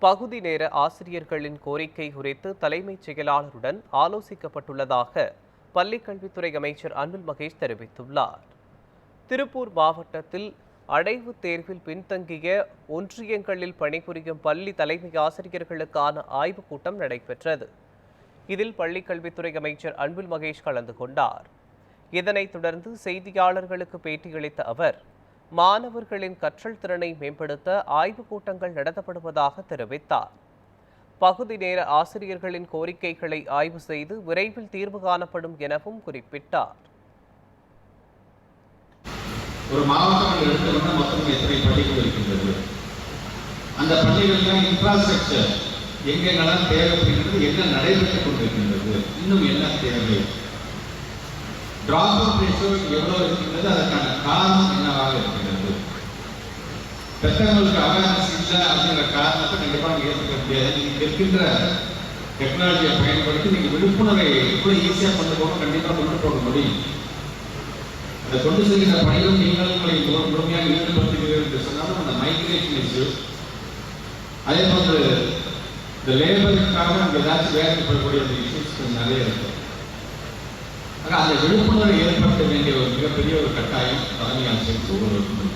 பகுதி நேர ஆசிரியர்களின் கோரிக்கை குறித்து தலைமைச் செயலாளருடன் ஆலோசிக்கப்பட்டுள்ளதாக பள்ளிக்கல்வித்துறை அமைச்சர் அன்பில் மகேஷ் தெரிவித்துள்ளார். திருப்பூர் மாவட்டத்தில் அடைவுத் தேர்வில் பின்தங்கிய ஒன்றியங்களில் பணிபுரியும் பள்ளி தலைமை ஆசிரியர்களுக்கான ஆய்வுக் கூட்டம் நடைபெற்றது. இதில் பள்ளிக்கல்வித்துறை அமைச்சர் அன்பில் மகேஷ் கலந்து கொண்டார். இதனைத் தொடர்ந்து செய்தியாளர்களுக்கு பேட்டியளித்த அவர், மாணவர்களின் கற்றல் திறனை மேம்படுத்த ஆய்வுக் கூட்டங்கள் நடத்தப்படுவதாக தெரிவித்தார். பகுதி நேர ஆசிரியர்களின் கோரிக்கைகளை ஆய்வு செய்து விரைவில் தீர்வு காணப்படும் எனவும் குறிப்பிட்டார். ஒரு மாவட்டம் எடுத்துக்கொண்டு மொத்தம் எத்தனை பள்ளிகள் இருக்கின்றது, அந்த பள்ளிகளில் இன்ஃப்ராஸ்ட்ரக்சர் எங்கெங்கெல்லாம் தேவைப்படுகிறது, என்ன நடைபெற்றுக் கொண்டிருக்கின்றது, இன்னும் என்ன தேவை, டிராப் அவுட் ரேஷியோ எவ்வளவு இருக்கின்றது, அதற்கான காரணம் என்னவாக இருக்கின்றது, பெற்றவங்களுக்கு அவேர்னஸ் இல்லை அப்படிங்கிற காரணத்தை கண்டிப்பாக நீங்கள் ஏற்றுக்க முடியாது. நீங்கள் இருக்கின்ற டெக்னாலஜியை பயன்படுத்தி நீங்கள் விழிப்புணர்வை எவ்வளோ ஈஸியாக கொண்டு போக கண்டிப்பாக கொண்டு போக முடியும். அதை கொண்டு செல்கின்ற பணியும் நீங்களும் உங்களை முழுமையாக ஈடுபடுத்துகிறீர்கள் என்று சொன்னாலும் அந்த மைக்ரேஷன் இஷ்யூ, அதே போன்று இந்த லேபருக்காக நம்ம ஏதாச்சும் வேலைப்படக்கூடிய அந்த இஷ்யூஸ் நிறைய இருக்கு. அந்த விழிப்புணர்வை ஏற்படுத்த வேண்டிய ஒரு மிகப்பெரிய ஒரு கட்டாயம் தலைமை ஆசிரியர் ஒவ்வொருவருக்கும்.